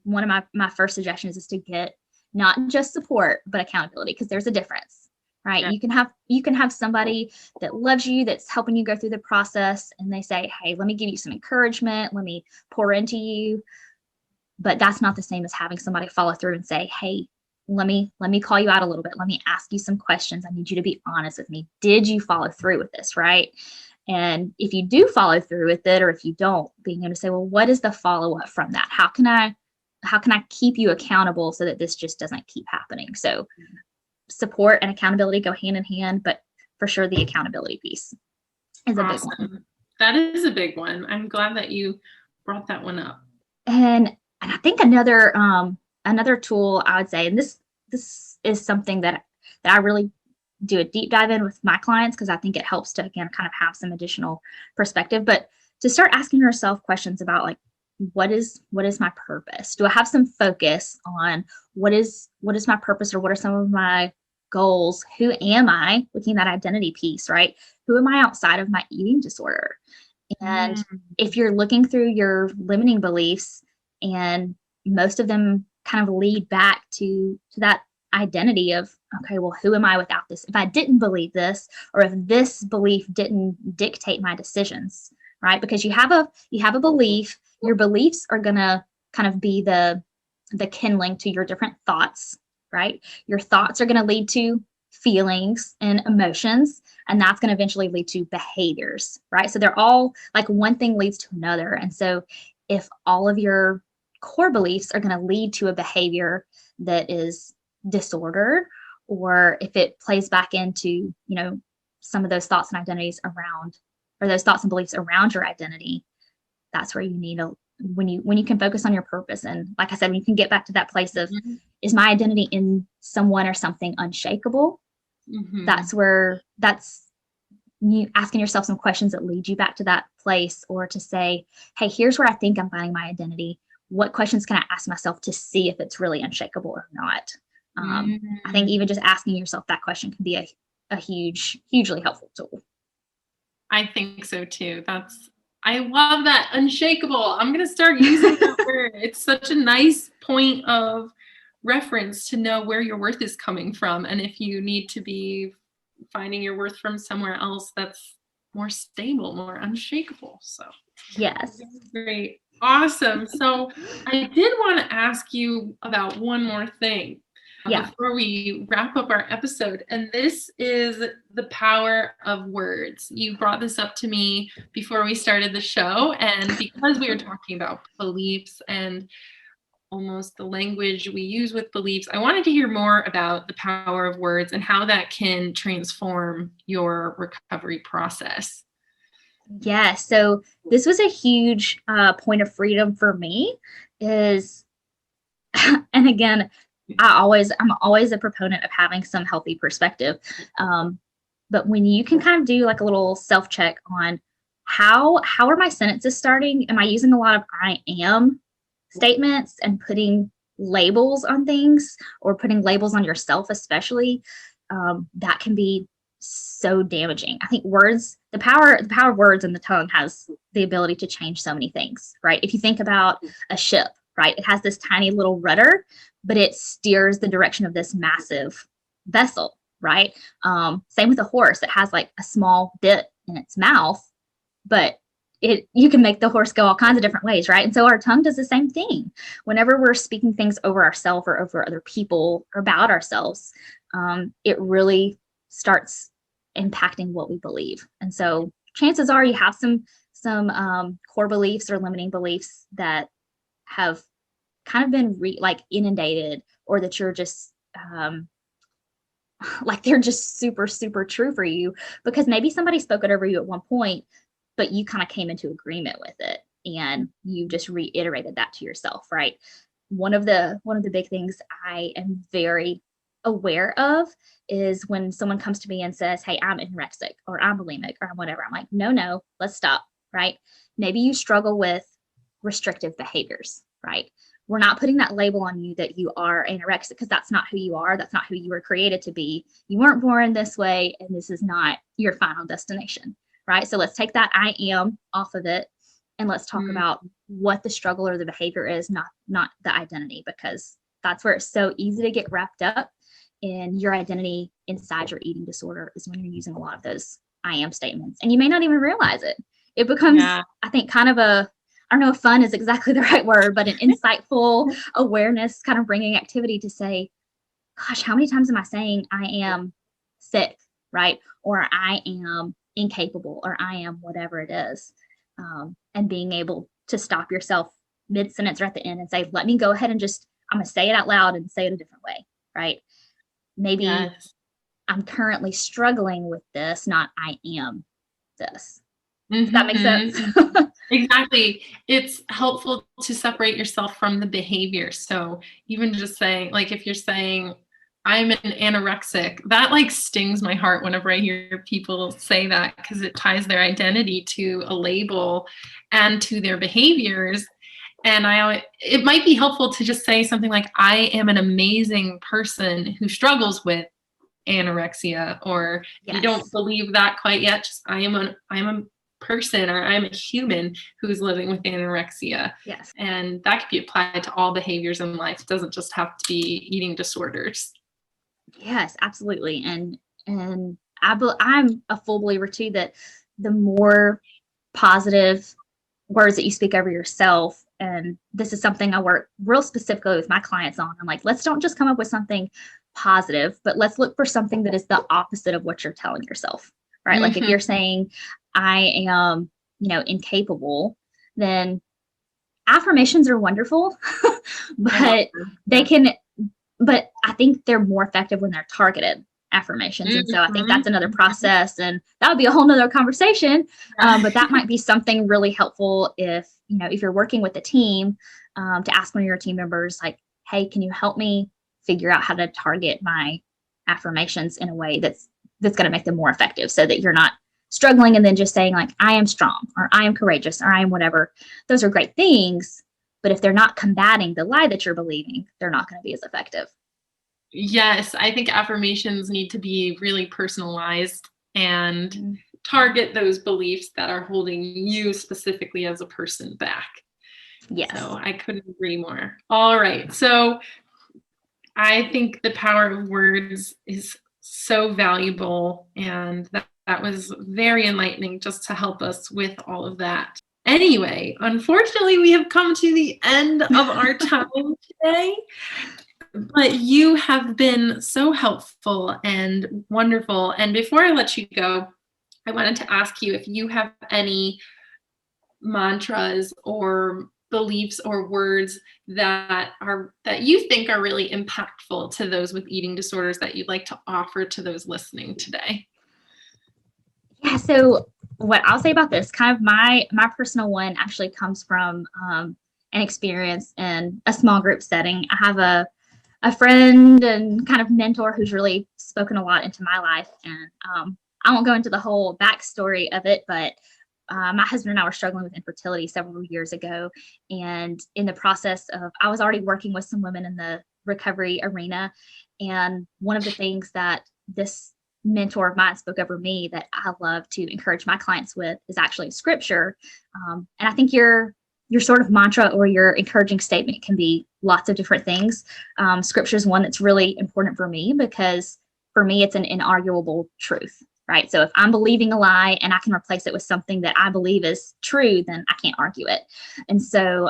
one of my first suggestions is to get not just support, but accountability, because there's a difference, right? Yeah. You can have somebody that loves you, that's helping you go through the process, and they say, hey, let me give you some encouragement, let me pour into you. But that's not the same as having somebody follow through and say, hey, let me call you out a little bit. Let me ask you some questions. I need you to be honest with me. Did you follow through with this, right? And if you do follow through with it, or if you don't, being able to say, well, what is the follow-up from that? How can I keep you accountable so that this just doesn't keep happening? So support and accountability go hand in hand, but for sure the accountability piece is a big one. That is a big one. I'm glad that you brought that one up. And I think another tool I would say, and this is something that I really do a deep dive in with my clients, because I think it helps to, again, kind of have some additional perspective, but to start asking yourself questions about like, what is my purpose? Do I have some focus on what is my purpose, or what are some of my goals? Who am I? Looking at that identity piece, right? Who am I outside of my eating disorder? And if you're looking through your limiting beliefs, and most of them kind of lead back to that identity of, okay, well, who am I without this? If I didn't believe this, or if this belief didn't dictate my decisions, right? Because you have a belief, your beliefs are going to kind of be the kindling to your different thoughts, right? Your thoughts are going to lead to feelings and emotions, and that's going to eventually lead to behaviors, right? So they're all like, one thing leads to another. And so if all of your core beliefs are going to lead to a behavior that is disordered, or if it plays back into, some of those thoughts and identities around, or those thoughts and beliefs around your identity, that's where you need when you can focus on your purpose. And like I said, when you can get back to that place of, is my identity in someone or something unshakable? That's you asking yourself some questions that lead you back to that place, or to say, hey, here's where I think I'm finding my identity. What questions can I ask myself to see if it's really unshakable or not? I think even just asking yourself that question can be a hugely helpful tool. I think so too. I love that, unshakable. I'm going to start using that word. It's such a nice point of reference to know where your worth is coming from. And if you need to be finding your worth from somewhere else that's more stable, more unshakable. So yes. Great. Awesome. So I did want to ask you about one more thing before we wrap up our episode. And this is the power of words. You brought this up to me before we started the show. And because we were talking about beliefs and almost the language we use with beliefs, I wanted to hear more about the power of words and how that can transform your recovery process. Yeah, so this was a huge point of freedom for me, and again, I'm always a proponent of having some healthy perspective. But when you can kind of do like a little self-check on how are my sentences starting? Am I using a lot of I am statements and putting labels on things, or putting labels on yourself especially? That can be so damaging. I think words, the power of words and the tongue has the ability to change so many things, right? If you think about a ship, right, it has this tiny little rudder, but it steers the direction of this massive vessel, right? Same with a horse. It has like a small bit in its mouth, but you can make the horse go all kinds of different ways, right? And so our tongue does the same thing. Whenever we're speaking things over ourselves or over other people or about ourselves, it really starts impacting what we believe. And so chances are you have some core beliefs or limiting beliefs that have kind of been inundated, or that you're just like they're just super, super true for you because maybe somebody spoke it over you at one point, but you kind of came into agreement with it and you just reiterated that to yourself, right? One of the big things I am very aware of is when someone comes to me and says, hey, I'm anorexic or I'm bulimic or whatever. I'm like, no, let's stop, right? Maybe you struggle with restrictive behaviors, right? We're not putting that label on you that you are anorexic because that's not who you are. That's not who you were created to be. You weren't born this way, and this is not your final destination, right? So let's take that I am off of it, and let's talk about what the struggle or the behavior is, not the identity, because that's where it's so easy to get wrapped up in your identity inside your eating disorder is when you're using a lot of those I am statements, and you may not even realize it. It becomes, I think, kind of I don't know if fun is exactly the right word, but an insightful awareness kind of bringing activity to say, gosh, how many times am I saying I am sick, right? Or I am incapable, or I am whatever it is. And being able to stop yourself mid-sentence or at the end and say, let me go ahead and I'm going to say it out loud and say it a different way, right? Maybe I'm currently struggling with this, not I am this. Does that make sense? Exactly. It's helpful to separate yourself from the behavior. So even just saying, like, if you're saying, I'm an anorexic, that like stings my heart whenever I hear people say that, because it ties their identity to a label and to their behaviors. And it might be helpful to just say something like, I am an amazing person who struggles with anorexia, or you don't believe that quite yet, just I'm a person, or I'm a human who's living with anorexia. Yes. And that could be applied to all behaviors in life. It doesn't just have to be eating disorders. Yes, absolutely. And I'm a full believer too that the more positive words that you speak over yourself, and this is something I work real specifically with my clients on. I'm like, let's don't just come up with something positive, but let's look for something that is the opposite of what you're telling yourself, right? Like if you're saying, I am, incapable, then affirmations are wonderful, but but I think they're more effective when they're targeted affirmations. And so I think that's another process, and that would be a whole nother conversation. But that might be something really helpful if you're working with a team, to ask one of your team members, like, hey, can you help me figure out how to target my affirmations in a way that's going to make them more effective, so that you're not struggling and then just saying like, I am strong, or I am courageous, or I am whatever. Those are great things, but if they're not combating the lie that you're believing, they're not going to be as effective. Yes, I think affirmations need to be really personalized and target those beliefs that are holding you specifically as a person back. Yes. So I couldn't agree more. All right. So I think the power of words is so valuable, and that was very enlightening just to help us with all of that. Anyway, unfortunately, we have come to the end of our time today, but you have been so helpful and wonderful. And before I let you go, I wanted to ask you if you have any mantras or beliefs or words that you think are really impactful to those with eating disorders that you'd like to offer to those listening today. Yeah, so what I'll say about this, kind of my personal one actually comes from an experience in a small group setting. I have a friend and kind of mentor who's really spoken a lot into my life, and I won't go into the whole backstory of it, but my husband and I were struggling with infertility several years ago, and in the process of, I was already working with some women in the recovery arena, and one of the things that this mentor of mine spoke over me that I love to encourage my clients with is actually scripture. And I think your sort of mantra or your encouraging statement can be lots of different things. Scripture is one that's really important for me because for me, it's an inarguable truth. right? So if I'm believing a lie and I can replace it with something that I believe is true, then I can't argue it. And so,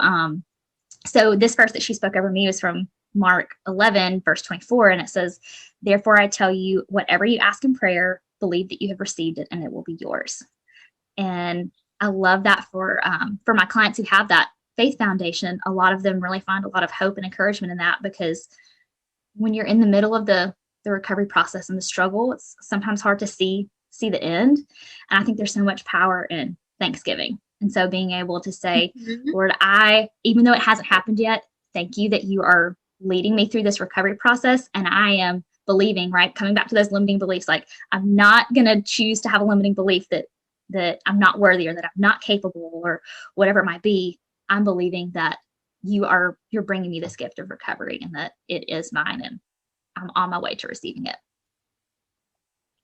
so this verse that she spoke over me was from Mark 11, verse 24, and it says, "Therefore I tell you, whatever you ask in prayer, believe that you have received it and it will be yours." And I love that for my clients who have that faith foundation. A lot of them really find a lot of hope and encouragement in that, because when you're in the middle of the recovery process and the struggle, it's sometimes hard to see the end. And I think there's so much power in Thanksgiving. And so being able to say, Lord, even though it hasn't happened yet, thank you that you are leading me through this recovery process. And I am believing, right? Coming back to those limiting beliefs, like I'm not going to choose to have a limiting belief that I'm not worthy or that I'm not capable or whatever it might be. I'm believing that you're bringing me this gift of recovery and that it is mine and I'm on my way to receiving it.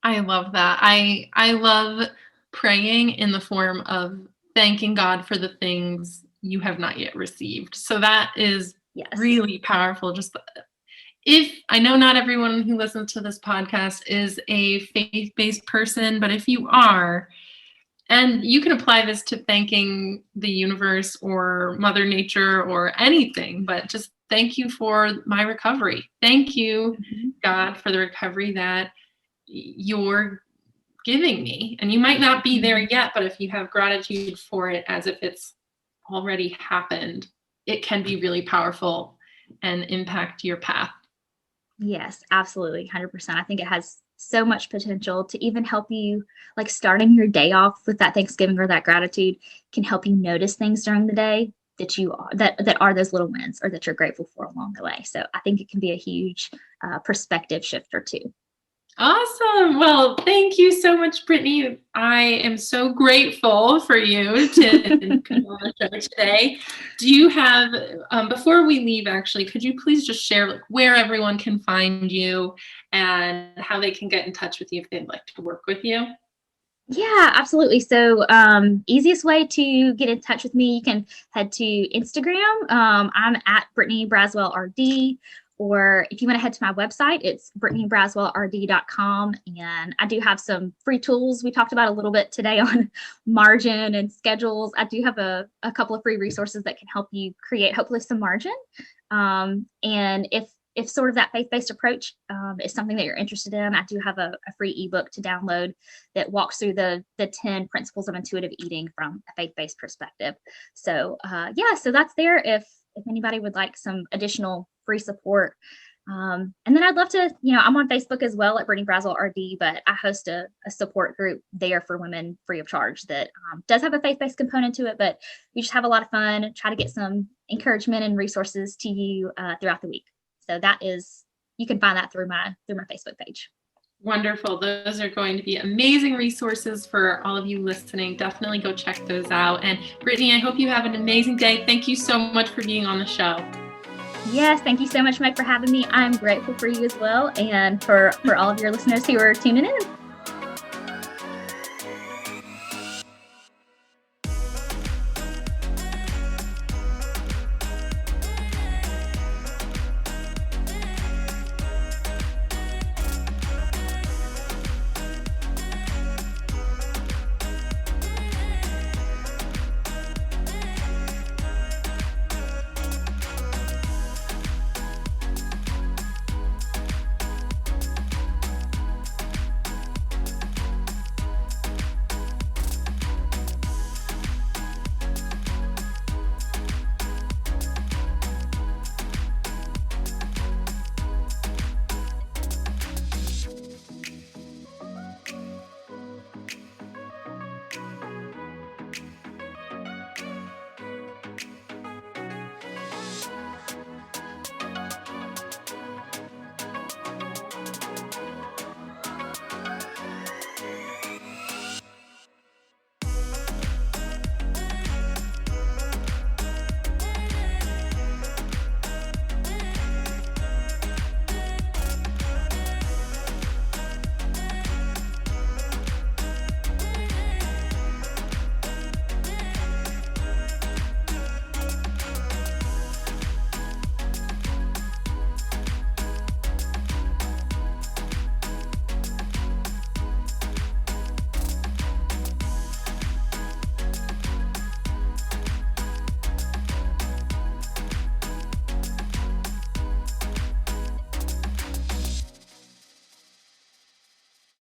I love that. I love praying in the form of thanking God for the things you have not yet received. So that is really powerful. Just if I know not everyone who listens to this podcast is a faith-based person, but if you are, and you can apply this to thanking the universe or Mother Nature or anything, but just thank you for my recovery. Thank you, God, for the recovery that you're giving me. And you might not be there yet, but if you have gratitude for it as if it's already happened, it can be really powerful and impact your path. Yes, absolutely. 100%. I think it has so much potential to even help you, like starting your day off with that Thanksgiving or that gratitude can help you notice things during the day that are those little wins or that you're grateful for along the way. So I think it can be a huge perspective shifter too. Awesome. Well, thank you so much, Brittany. I am so grateful for you to come on the show today. Do you have, before we leave, actually, could you please just share where everyone can find you and how they can get in touch with you if they'd like to work with you? Yeah, absolutely. So easiest way to get in touch with me, you can head to Instagram. I'm at Brittany Brasswell RD. Or if you want to head to my website, it's brittanybrasswellrd.com. And I do have some free tools. We talked about a little bit today on margin and schedules. I do have a couple of free resources that can help you create hopefully some margin. And if sort of that faith-based approach is something that you're interested in, I do have a free ebook to download that walks through the 10 principles of intuitive eating from a faith-based perspective. So so that's there if anybody would like some additional free support. And then I'd love to, I'm on Facebook as well at Brittany Brasswell RD, but I host a support group there for women free of charge that does have a faith-based component to it, but we just have a lot of fun, try to get some encouragement and resources to you throughout the week. So you can find that through my Facebook page. Wonderful. Those are going to be amazing resources for all of you listening. Definitely go check those out. And Brittany, I hope you have an amazing day. Thank you so much for being on the show. Yes, thank you so much, Meg, for having me. I'm grateful for you as well, and for all of your listeners who are tuning in.